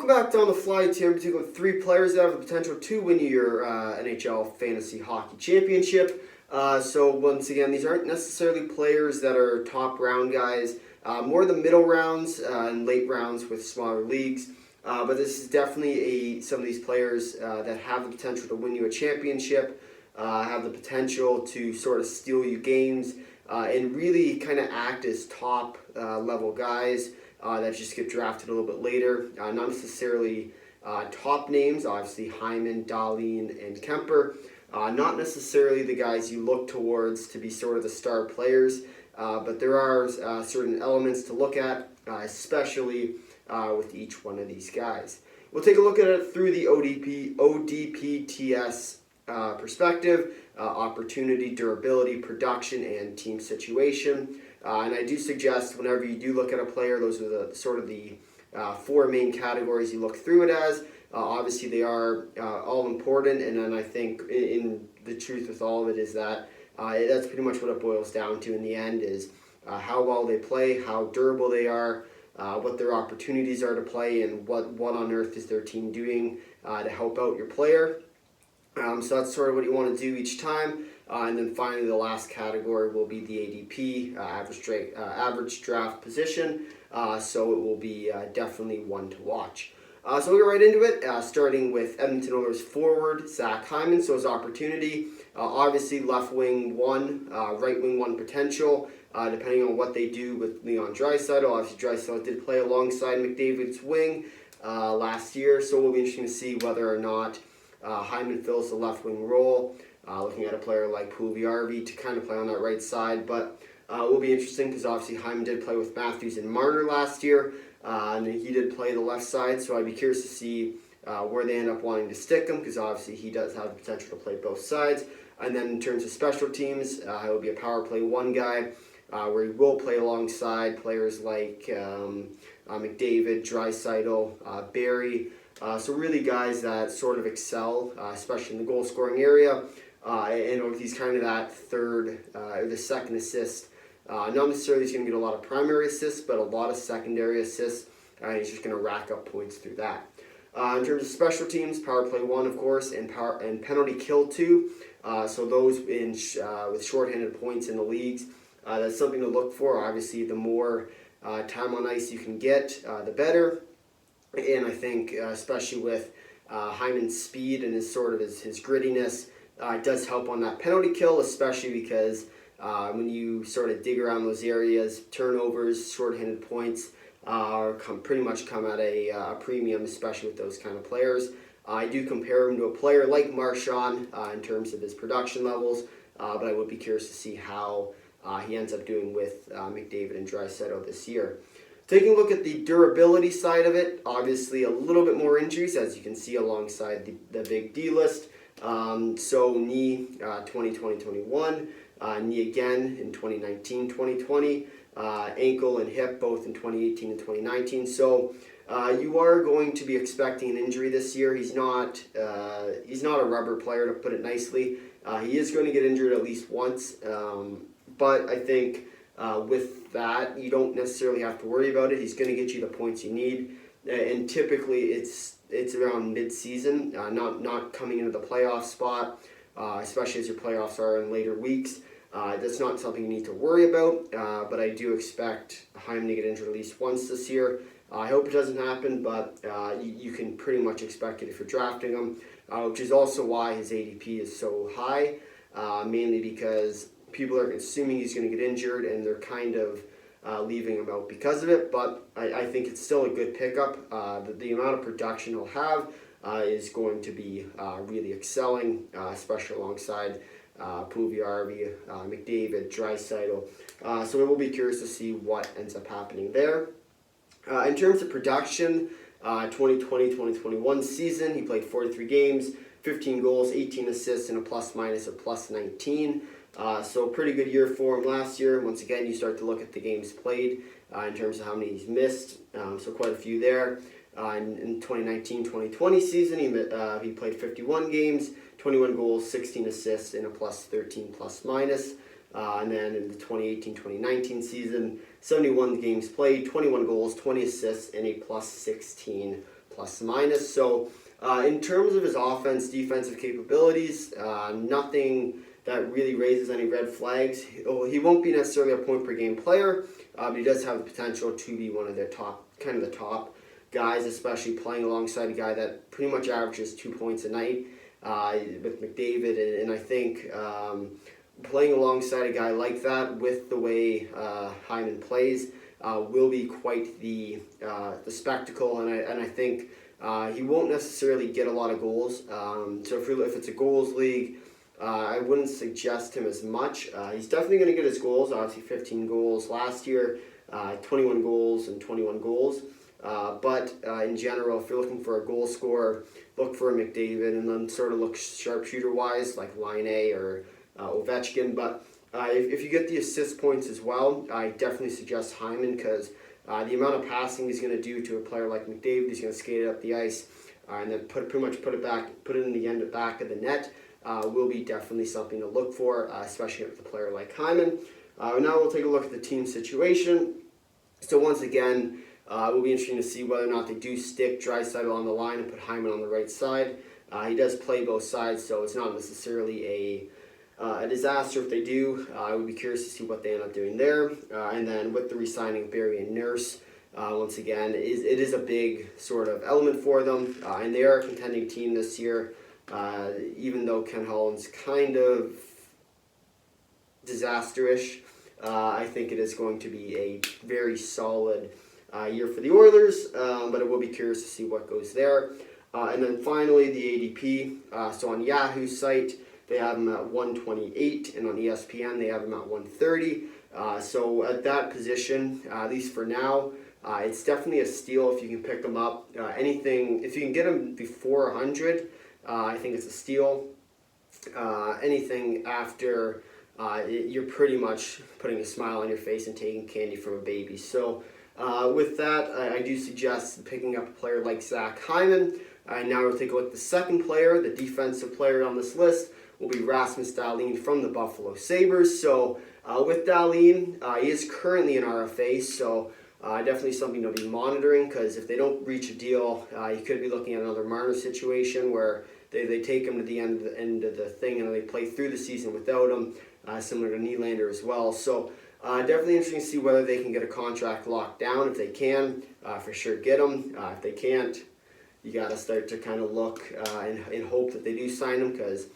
back down the fly here, in particular, 3 players that have the potential to win you your NHL Fantasy Hockey Championship. So once again, these aren't necessarily players that are top round guys, more the middle rounds and late rounds with smaller leagues. But this is definitely some of these players that have the potential to win you a championship, have the potential to sort of steal you games, and really kind of act as top level guys that just get drafted a little bit later. Not necessarily top names, obviously Hyman, Dahlin, and Kuemper. Not necessarily the guys you look towards to be sort of the star players, but there are certain elements to look at, especially with each one of these guys. We'll take a look at it through the ODPTS perspective, opportunity, durability, production, and team situation. And I do suggest whenever you do look at a player, those are the sort of the 4 main categories you look through it as. Obviously, they are all important, and then I think in the truth with all of it is that that's pretty much what it boils down to in the end is how well they play, how durable they are, what their opportunities are to play, and what on earth is their team doing to help out your player. So that's sort of what you want to do each time. And then finally, the last category will be the ADP, average draft position. So it will be definitely one to watch. So we'll get right into it, starting with Edmonton Oilers forward, Zach Hyman. So his opportunity, obviously left wing 1, right wing 1 potential, depending on what they do with Leon Draisaitl. Obviously Draisaitl did play alongside McDavid's wing last year, so it will be interesting to see whether or not Hyman fills the left wing role. Looking at a player like Puljujärvi to kind of play on that right side, but it will be interesting because obviously Hyman did play with Matthews and Marner last year, and he did play the left side, so I'd be curious to see where they end up wanting to stick him because obviously he does have the potential to play both sides. And then in terms of special teams, he will be a power play 1 guy where he will play alongside players like McDavid, Draisaitl, Barrie. So really guys that sort of excel, especially in the goal scoring area. And he's kind of that third or the second assist. Not necessarily he's going to get a lot of primary assists, but a lot of secondary assists. He's just going to rack up points through that. In terms of special teams, power play 1, of course, and penalty kill 2. So those with shorthanded points in the leagues, that's something to look for. Obviously, the more time on ice you can get, the better. And I think, especially with Hyman's speed and his grittiness, it does help on that penalty kill, especially because when you sort of dig around those areas, turnovers, shorthanded points pretty much come at a premium, especially with those kind of players. I do compare him to a player like Marchand in terms of his production levels, but I would be curious to see how he ends up doing with McDavid and Draisaitl this year. Taking a look at the durability side of it, obviously a little bit more injuries, as you can see alongside the big D list. So knee 2020-21, knee again in 2019-2020, ankle and hip both in 2018 and 2019. So you are going to be expecting an injury this year. He's not a rubber player, to put it nicely. He is going to get injured at least once, but I think with that, you don't necessarily have to worry about it. He's going to get you the points you need, and typically it's around mid-season, not coming into the playoff spot, especially as your playoffs are in later weeks. That's not something you need to worry about, but I do expect Hyman to get injured at least once this year. I hope it doesn't happen, but you can pretty much expect it if you're drafting him, which is also why his ADP is so high, mainly because people are assuming he's going to get injured, and they're kind of leaving him out because of it. But I think it's still a good pickup. The amount of production he'll have is going to be really excelling, especially alongside Puljujärvi, McDavid, Draisaitl. So we will be curious to see what ends up happening there. In terms of production, 2020-2021 season, he played 43 games, 15 goals, 18 assists, and a plus-minus of plus 19. So pretty good year for him last year. Once again, you start to look at the games played in terms of how many he's missed. So quite a few there. In 2019-2020 season, he played 51 games, 21 goals, 16 assists, and a plus 13 plus-minus. And then in the 2018-2019 season, 71 games played, 21 goals, 20 assists, and a plus 16 plus minus. So in terms of his offense, defensive capabilities, nothing that really raises any red flags. He won't be necessarily a point per game player, but he does have the potential to be one of the top guys, especially playing alongside a guy that pretty much averages 2 points a night with McDavid. And I think playing alongside a guy like that with the way Hyman plays will be quite the spectacle. And I think he won't necessarily get a lot of goals. So if it's a goals league, I wouldn't suggest him as much. He's definitely going to get his goals. Obviously 15 goals last year, 21 goals and 21 goals. But in general, if you're looking for a goal scorer, look for a McDavid, and then sort of look sharpshooter-wise like Line A or Ovechkin. But if you get the assist points as well, I definitely suggest Hyman, because the amount of passing he's going to do to a player like McDavid, he's going to skate it up the ice and then put it in the back of the net. Will be definitely something to look for, especially with a player like Hyman. Now we'll take a look at the team situation. So once again, it will be interesting to see whether or not they do stick Draisaitl on the line and put Hyman on the right side. He does play both sides, so it's not necessarily a disaster if they do. I would be curious to see what they end up doing there. And then with the re-signing of Barrie and Nurse, once again, it is a big sort of element for them. And they are a contending team this year. Even though Ken Holland's kind of disaster-ish, I think it is going to be a very solid year for the Oilers, but it will be curious to see what goes there. And then finally, the ADP. So on Yahoo's site, they have him at 128, and on ESPN, they have him at 130. So at that position, at least for now, it's definitely a steal if you can pick him up. If you can get him before 100, I think it's a steal. Anything after, you're pretty much putting a smile on your face and taking candy from a baby. So with that, I do suggest picking up a player like Zach Hyman. Now we'll take a look at the second player, the defensive player on this list will be Rasmus Dahlin from the Buffalo Sabres. So with Dahlin, he is currently an RFA, so definitely something to be monitoring, because if they don't reach a deal, you could be looking at another Marner situation where they take him to the end of the thing and they play through the season without him, similar to Nylander as well. So definitely interesting to see whether they can get a contract locked down. If they can, for sure get him. If they can't, you got to start to kind of look and hope that they do sign him, because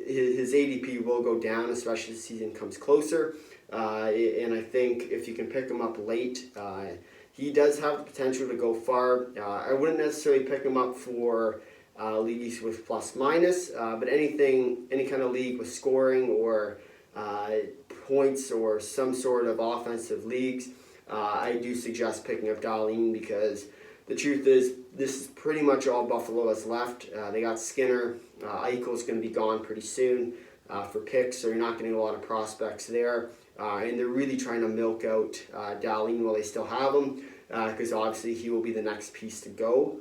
his ADP will go down, especially as the season comes closer. And I think if you can pick him up late, he does have the potential to go far. I wouldn't necessarily pick him up for leagues with plus minus, but any kind of league with scoring or points or some sort of offensive leagues, I do suggest picking up Dahlin, because the truth is this is pretty much all Buffalo has left. They got Skinner. Eichel's going to be gone pretty soon for picks, so you're not getting a lot of prospects there. And they're really trying to milk out Dahlin while they still have him, because obviously he will be the next piece to go.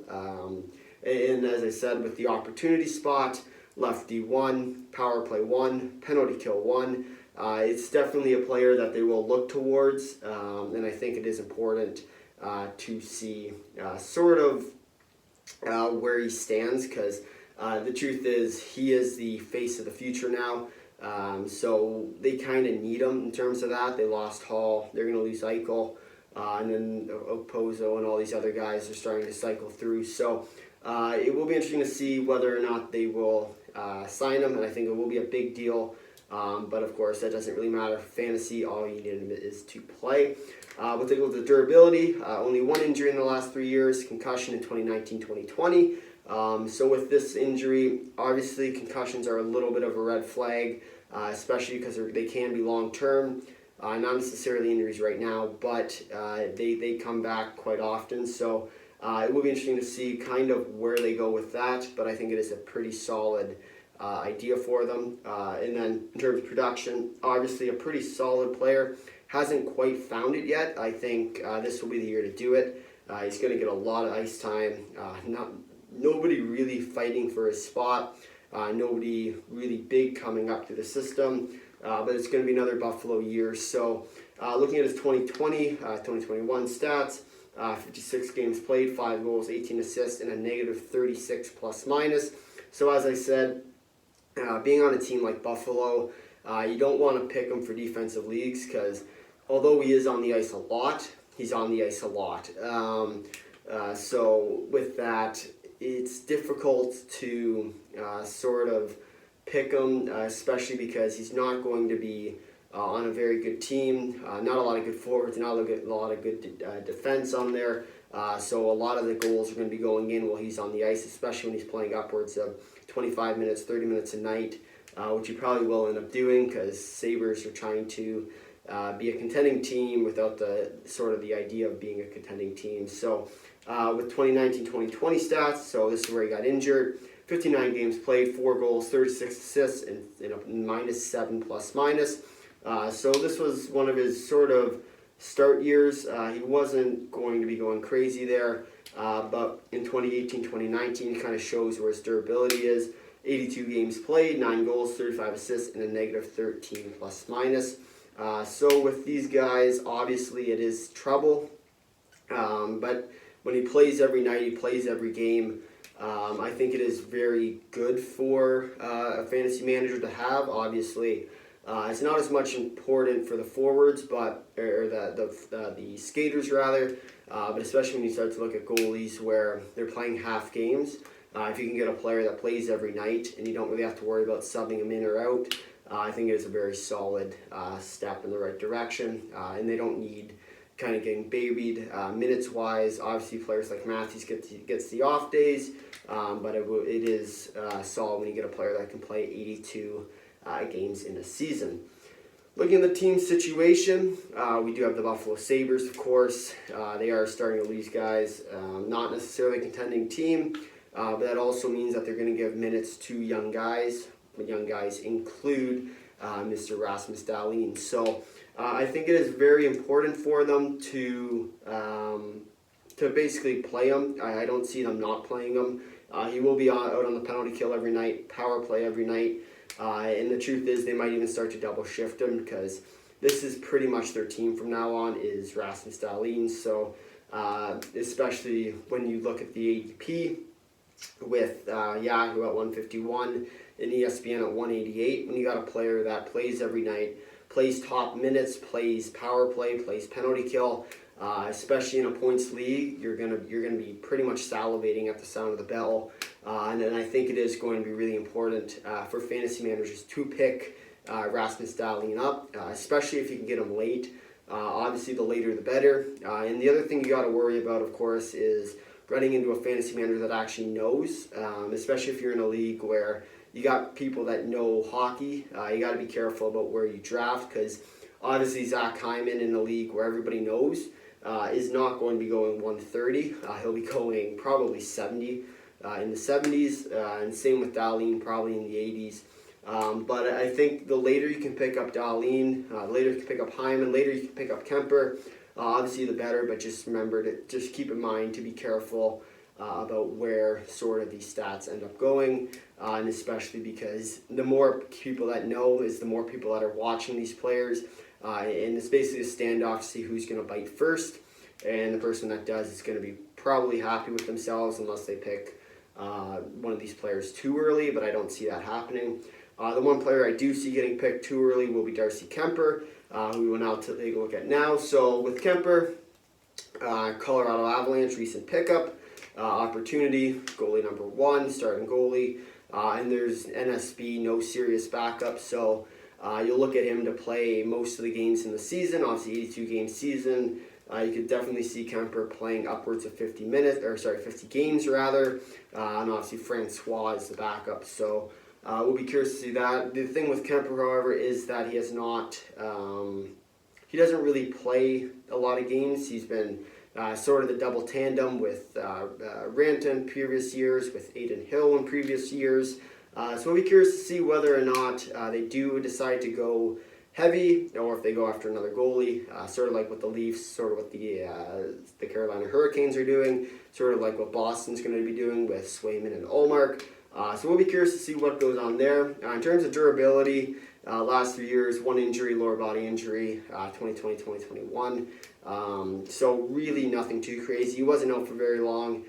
And as I said, with the opportunity spot, lefty 1, power play 1, penalty kill 1, it's definitely a player that they will look towards, and I think it is important to see sort of where he stands, because the truth is he is the face of the future now. So they kind of need him in terms of that. They lost Hall. They're going to lose Eichel. And then Okposo and all these other guys are starting to cycle through. So it will be interesting to see whether or not they will sign him. And I think it will be a big deal. But of course, that doesn't really matter for fantasy. All you need is to play. We'll take a look at the durability. Only one injury in the last 3 years. Concussion in 2019-2020. So with this injury, obviously concussions are a little bit of a red flag, especially because they can be long-term. Not necessarily injuries right now, but they come back quite often. So it will be interesting to see kind of where they go with that, but I think it is a pretty solid idea for them. And then in terms of production, obviously a pretty solid player. Hasn't quite found it yet. I think this will be the year to do it. He's going to get a lot of ice time. Nobody really fighting for his spot. Nobody really big coming up through the system. But it's going to be another Buffalo year. So looking at his 2020, 2021 stats, 56 games played, 5 goals, 18 assists, and a negative 36 plus minus. So as I said, being on a team like Buffalo, you don't want to pick him for defensive leagues because although he is on the ice a lot, he's on the ice a lot. So with that, it's difficult to sort of pick him, especially because he's not going to be on a very good team. Not a lot of good forwards, not a lot of good defense on there. So a lot of the goals are going to be going in while he's on the ice, especially when he's playing upwards of 25 minutes, 30 minutes a night, which he probably will end up doing because Sabres are trying to be a contending team without the sort of the idea of being a contending team. So with 2019-2020 stats, so this is where he got injured. 59 games played, 4 goals, 36 assists, and a -7 plus minus. So this was one of his sort of start years. He wasn't going to be going crazy there, but in 2018-2019 it kind of shows where his durability is. 82 games played, 9 goals, 35 assists, and a -13 plus minus. So with these guys, obviously it is trouble, but when he plays every night, he plays every game, I think it is very good for a fantasy manager to have. Obviously, it's not as much important for the forwards, or the skaters rather, but especially when you start to look at goalies where they're playing half games. If you can get a player that plays every night and you don't really have to worry about subbing him in or out, I think it is a very solid step in the right direction, and they don't need kind of getting babied minutes-wise. Obviously, players like Matthews gets the off days, but it is solid when you get a player that can play 82 games in a season. Looking at the team situation, we do have the Buffalo Sabres, of course. They are starting to lose guys, not necessarily a contending team, but that also means that they're going to give minutes to young guys. Young guys include Mr. Rasmus Dahlin. So I think it is very important for them to basically play him. I don't see them not playing him. He will be out on the penalty kill every night, power play every night. And the truth is they might even start to double shift him because this is pretty much their team from now on is Rasmus Dahlin. So especially when you look at the ADP with Yahoo at 151 and ESPN at 188, when you got a player that plays every night, plays top minutes, plays power play, plays penalty kill, especially in a points league, you're gonna be pretty much salivating at the sound of the bell. And then I think it is going to be really important for fantasy managers to pick Rasmus Dahlin up, especially if you can get him late. Obviously, the later the better. And the other thing you got to worry about, of course, is running into a fantasy manager that actually knows, especially if you're in a league where you got people that know hockey. You got to be careful about where you draft because obviously Zach Hyman in a league where everybody knows is not going to be going 130. He'll be going probably 70 in the 70s, and same with Dahlin, probably in the 80s. But I think the later you can pick up Dahlin, later you can pick up Hyman, later you can pick up Kuemper, obviously the better, but just remember to just keep in mind to be careful about where sort of these stats end up going, and especially because the more people that know is the more people that are watching these players, and it's basically a standoff to see who's going to bite first, and the person that does is going to be probably happy with themselves unless they pick one of these players too early, but I don't see that happening. The one player I do see getting picked too early will be Darcy Kuemper, who we will now take a look at now. So with Kuemper, Colorado Avalanche, recent pickup, opportunity, goalie number 1, starting goalie, and there's NSB, no serious backup, so you'll look at him to play most of the games in the season, obviously 82-game season. You could definitely see Kuemper playing upwards of 50 games rather, and obviously Francois is the backup, so we'll be curious to see that. The thing with Kuemper, however, is that he has not, he doesn't really play a lot of games. He's been sort of the double tandem with Ranton in previous years, with Aiden Hill in previous years. So we'll be curious to see whether or not they do decide to go heavy, or if they go after another goalie, sort of like what the Leafs, sort of what the Carolina Hurricanes are doing, sort of like what Boston's going to be doing with Swayman and Ullmark. So we'll be curious to see what goes on there. In terms of durability, last 3 years, 1 injury, lower body injury, 2020, 2021. So really nothing too crazy. He wasn't out for very long,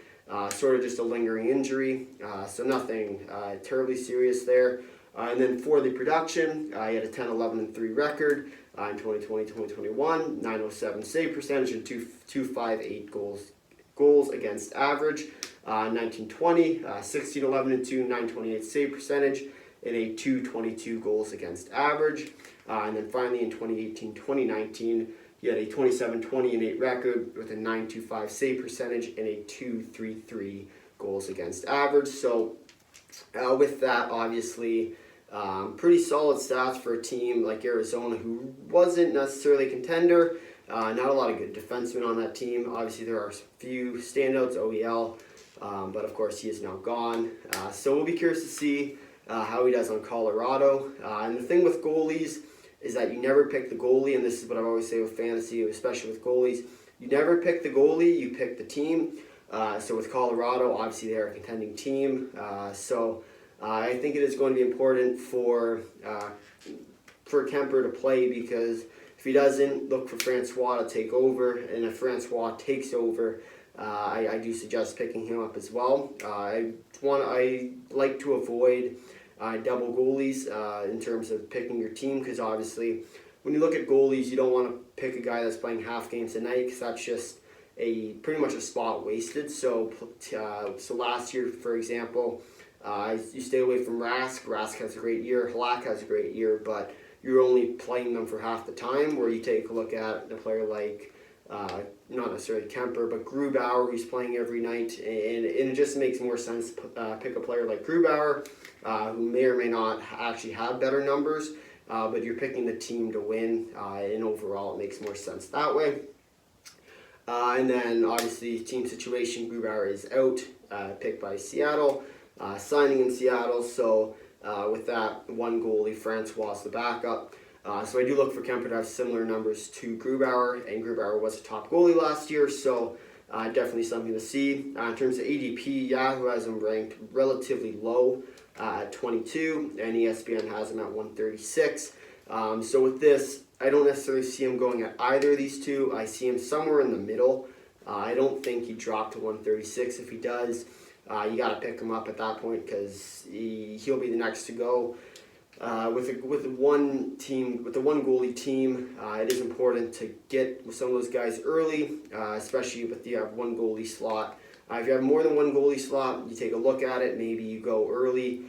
sort of just a lingering injury, so nothing terribly serious there. And then for the production, he had a 10-11-3 record in 2020-2021, 907 save percentage and 258 goals against average. 1920, 16-11-2, 928 save percentage, and a 222 goals against average. And then finally in 2018-2019, he had a 27-20-8 record with a 925 save percentage and a 233 goals against average. So with that, obviously, pretty solid stats for a team like Arizona, who wasn't necessarily a contender. Not a lot of good defensemen on that team. Obviously, there are a few standouts, OEL, but of course he is now gone. So we'll be curious to see how he does on Colorado. And the thing with goalies is that you never pick the goalie, and this is what I always say with fantasy, especially with goalies. You never pick the goalie, you pick the team. So with Colorado, obviously they're a contending team. So I think it is going to be important for Kuemper to play, because if he doesn't, look for Francois to take over. And if Francois takes over, I do suggest picking him up as well. I like to avoid double goalies in terms of picking your team, because obviously when you look at goalies, you don't want to pick a guy that's playing half games a night, because that's just pretty much a spot wasted. So last year, for example, you stay away from Rask. Rask has a great year. Halak has a great year, but you're only playing them for half the time. Where you take a look at a player like, not necessarily Kuemper, but Grubauer, who's playing every night, and it just makes more sense to pick a player like Grubauer, who may or may not actually have better numbers, but you're picking the team to win, and overall it makes more sense that way. And then obviously team situation, Grubauer is out, picked by Seattle, signing in Seattle, so with that, one goalie, Francois, the backup. So I do look for Kuemper to have similar numbers to Grubauer, and Grubauer was a top goalie last year, so definitely something to see. In terms of ADP, Yahoo has him ranked relatively low at 22, and ESPN has him at 136. So with this, I don't necessarily see him going at either of these two. I see him somewhere in the middle. I don't think he dropped to 136. If he does, you got to pick him up at that point, because he'll be the next to go. With the one goalie team, it is important to get some of those guys early, especially if you have one goalie slot. If you have more than one goalie slot, you take a look at it. Maybe you go early,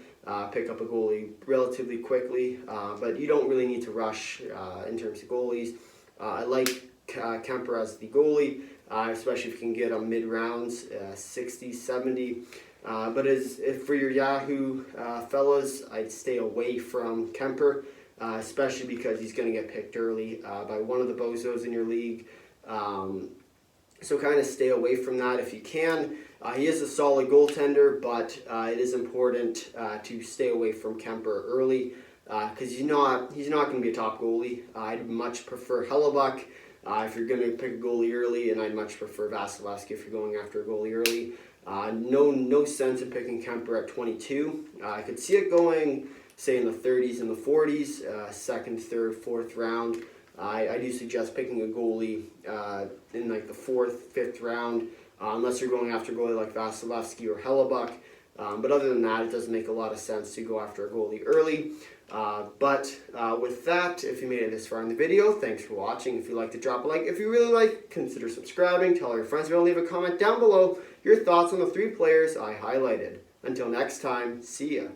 pick up a goalie relatively quickly, but you don't really need to rush in terms of goalies. I like Kuemper as the goalie, especially if you can get him mid-rounds, 60, 70. But if for your Yahoo fellas, I'd stay away from Kuemper, especially because he's going to get picked early by one of the bozos in your league. So kind of stay away from that if you can. He is a solid goaltender, but it is important to stay away from Kuemper early, because he's not going to be a top goalie. I'd much prefer Hellebuck if you're going to pick a goalie early, and I'd much prefer Vasilevsky if you're going after a goalie early. No sense in picking Kuemper at 22. I could see it going, say, in the 30s and the 40s, second, third, fourth round. I do suggest picking a goalie in like the fourth, fifth round, unless you're going after a goalie like Vasilevsky or Hellebuck. But other than that, it doesn't make a lot of sense to go after a goalie early. But with that, if you made it this far in the video, thanks for watching. If you like to drop a like. If you really like, consider subscribing. Tell all your friends about it. Leave a comment down below your thoughts on the 3 players I highlighted. Until next time, see ya.